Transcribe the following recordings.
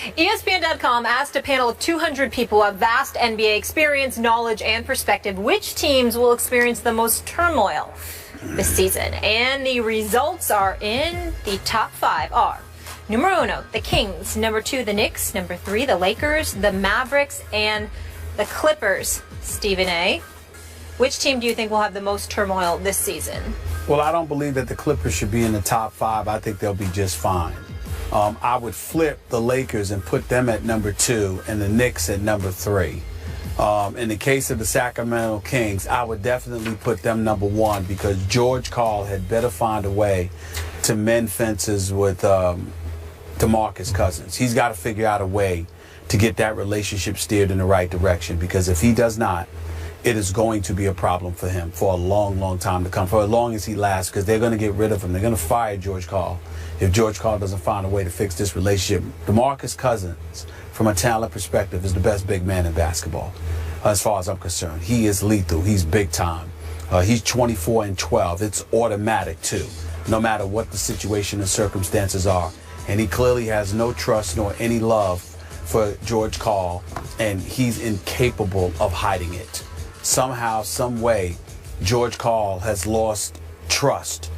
ESPN.com asked a panel of 200 people who have vast NBA experience, knowledge, and perspective which teams will experience the most turmoil this season. And the results are in. The top 5 are numero uno, the Kings, number 2, the Knicks, number 3, the Lakers, the Mavericks, and the Clippers. Stephen A., which team do you think will have the most turmoil this season? Well, I don't believe that the Clippers should be in the top 5. I think they'll be just fine. I would flip the Lakers and put them at number 2 and the Knicks at number 3. In the case of the Sacramento Kings, I would definitely put them number 1 because George Karl had better find a way to mend fences with DeMarcus Cousins. He's got to figure out a way to get that relationship steered in the right direction, because if he does not, it is going to be a problem for him for a long, long time to come, for as long as he lasts, because they're going to get rid of him. They're going to fire George Karl if George Karl doesn't find a way to fix this relationship. DeMarcus Cousins, from a talent perspective, is the best big man in basketball, as far as I'm concerned. He is lethal. He's big time. He's 24 and 12. It's automatic, too, no matter what the situation and circumstances are. And he clearly has no trust nor any love for George Karl, and he's incapable of hiding it. Somehow, some way, George Karl has lost trust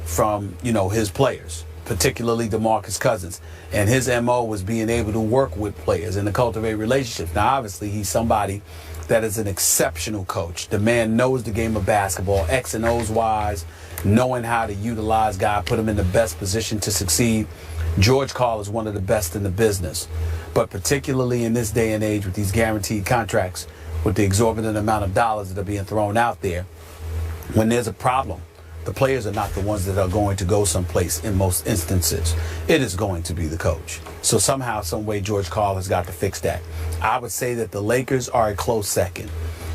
from, his players, particularly DeMarcus Cousins. And his MO was being able to work with players and to cultivate relationships. Now, obviously, he's somebody that is an exceptional coach. The man knows the game of basketball, X and O's wise, knowing how to utilize guys, put him in the best position to succeed. George Karl is one of the best in the business. But particularly in this day and age with these guaranteed contracts, with the exorbitant amount of dollars that are being thrown out there, when there's a problem, the players are not the ones that are going to go someplace in most instances. It is going to be the coach. So somehow, some way, George Karl has got to fix that. I would say that the Lakers are a close second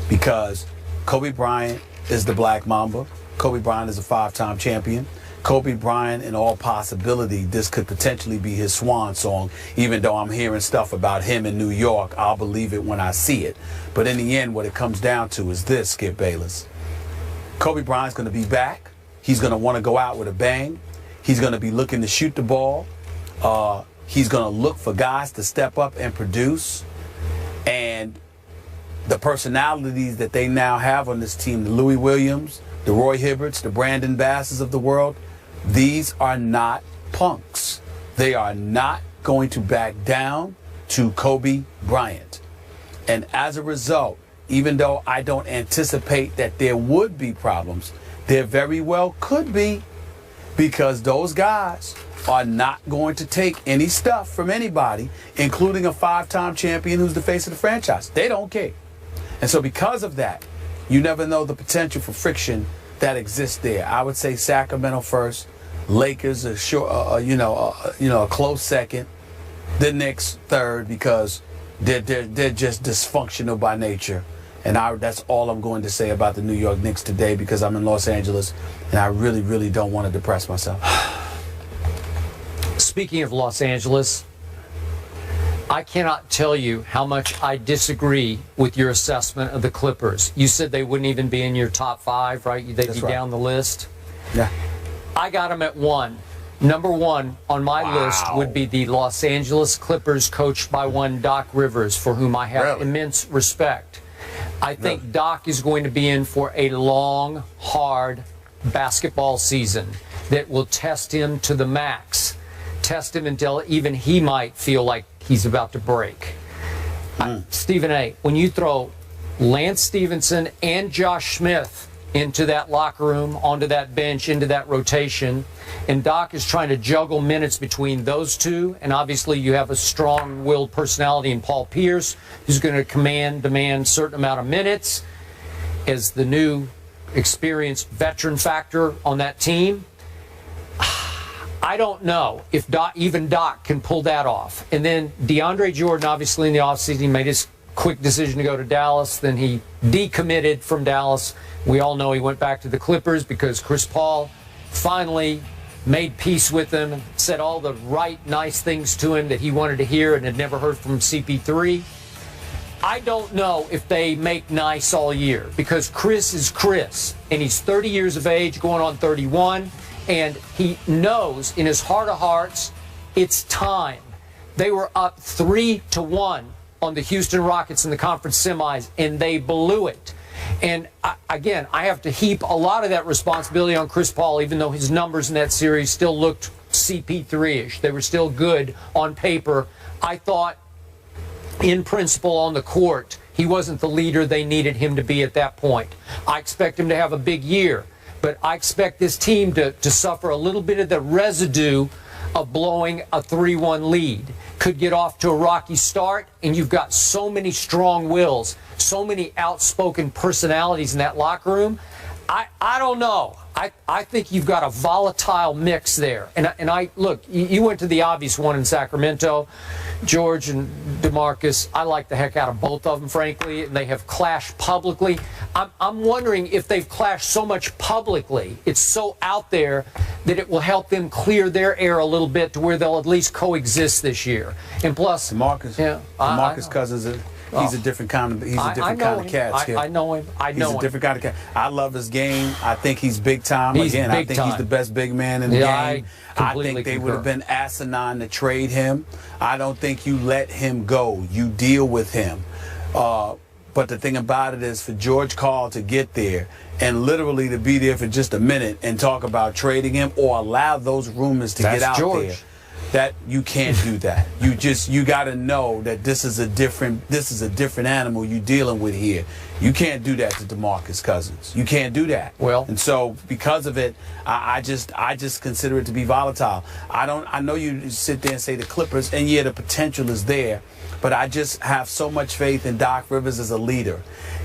because Kobe Bryant is the Black Mamba. Kobe Bryant is a 5-time champion. Kobe Bryant, in all possibility, this could potentially be his swan song. Even though I'm hearing stuff about him in New York, I'll believe it when I see it. But in the end, what it comes down to is this, Skip Bayless. Kobe Bryant's going to be back. He's going to want to go out with a bang. He's going to be looking to shoot the ball. He's going to look for guys to step up and produce. And the personalities that they now have on this team, the Louis Williams, the Roy Hibberts, the Brandon Basses of the world, these are not punks. They are not going to back down to Kobe Bryant. And as a result, even though I don't anticipate that there would be problems, there very well could be, because those guys are not going to take any stuff from anybody, including a 5-time champion who's the face of the franchise. They don't care. And so because of that, you never know the potential for friction that exists there. I would say Sacramento first, Lakers a close second, the Knicks third, because they're just dysfunctional by nature. And that's all I'm going to say about the New York Knicks today, because I'm in Los Angeles and I really, really don't want to depress myself. Speaking of Los Angeles, I cannot tell you how much I disagree with your assessment of the Clippers. You said they wouldn't even be in your top 5, right? They'd be down the list. Yeah. I got them at 1. Number 1 on my list would be the Los Angeles Clippers, coached by one Doc Rivers, for whom I have immense respect. I think Doc is going to be in for a long, hard basketball season that will test him to the max. Test him until even he might feel like he's about to break. Stephen A., when you throw Lance Stevenson and Josh Smith into that locker room, onto that bench, into that rotation, and Doc is trying to juggle minutes between those two, and obviously you have a strong-willed personality in Paul Pierce, who's going to demand a certain amount of minutes as the new experienced veteran factor on that team. I don't know if even Doc can pull that off. And then DeAndre Jordan, obviously in the offseason, made his quick decision to go to Dallas. Then he decommitted from Dallas. We all know he went back to the Clippers because Chris Paul finally made peace with him, said all the right, nice things to him that he wanted to hear and had never heard from CP3. I don't know if they make nice all year, because Chris is Chris, and he's 30 years of age, going on 31. And he knows in his heart of hearts it's time They were up 3-1 on the Houston Rockets in the conference semis, and they blew it. And again, I have to heap a lot of that responsibility on Chris Paul, even though his numbers in that series still looked CP3-ish. They were still good on paper. I thought, in principle, on the court, he wasn't the leader they needed him to be at that point. I expect him to have a big year, but I expect this team to suffer a little bit of the residue of blowing a 3-1 lead. Could get off to a rocky start, and you've got so many strong wills, so many outspoken personalities in that locker room. I don't know. I think you've got a volatile mix there. And I look, you went to the obvious one in Sacramento, George and DeMarcus. I like the heck out of both of them, frankly, and they have clashed publicly. I'm wondering if they've clashed so much publicly, it's so out there, that it will help them clear their air a little bit to where they'll at least coexist this year. And plus, DeMarcus Cousins. He's a different kind of cat. I know him. He's a different kind of cat. I love his game. I think he's big time. I think he's the best big man in the game. I think they would have been asinine to trade him. I don't think you let him go. You deal with him. But the thing about it is, for George Karl to get there and literally to be there for just a minute and talk about trading him or allow those rumors to get out there. That you can't do that. You got to know that this is a different animal you're dealing with here. You can't do that to DeMarcus Cousins. You can't do that. Well, and so because of it, I just consider it to be volatile. I know you sit there and say the Clippers, and yeah, the potential is there, but I just have so much faith in Doc Rivers as a leader,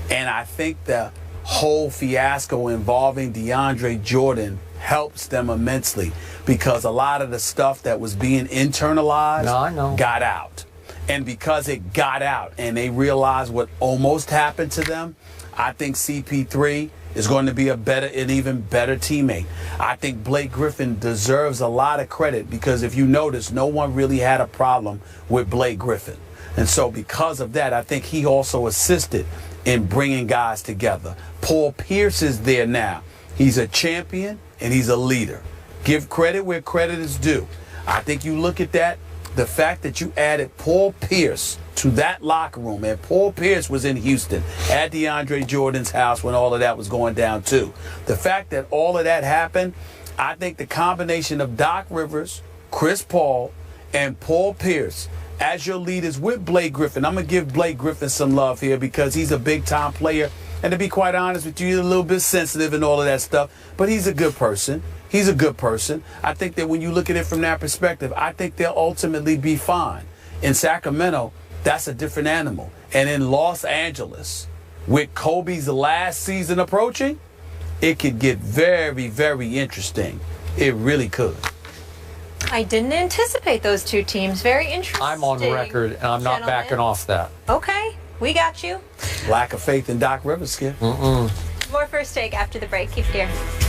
and I think the whole fiasco involving DeAndre Jordan helps them immensely, because a lot of the stuff that was being internalized got out. And because it got out and they realized what almost happened to them, I think CP3 is going to be an even better teammate. I think Blake Griffin deserves a lot of credit, because if you notice, no one really had a problem with Blake Griffin. And so because of that, I think he also assisted in bringing guys together. Paul Pierce is there now. He's a champion and he's a leader. Give credit where credit is due. I think you look at that, the fact that you added Paul Pierce to that locker room, and Paul Pierce was in Houston at DeAndre Jordan's house when all of that was going down too. The fact that all of that happened, I think the combination of Doc Rivers, Chris Paul, and Paul Pierce as your leaders with Blake Griffin. I'm going to give Blake Griffin some love here because he's a big-time player. And to be quite honest with you, he's a little bit sensitive and all of that stuff. But he's a good person. He's a good person. I think that when you look at it from that perspective, I think they'll ultimately be fine. In Sacramento, that's a different animal. And in Los Angeles, with Kobe's last season approaching, it could get very, very interesting. It really could. I didn't anticipate those two teams. Very interesting. I'm on record, and I'm not backing off that. Okay, we got you. Lack of faith in Doc Rivers, Skip. More First Take after the break. Keep it here.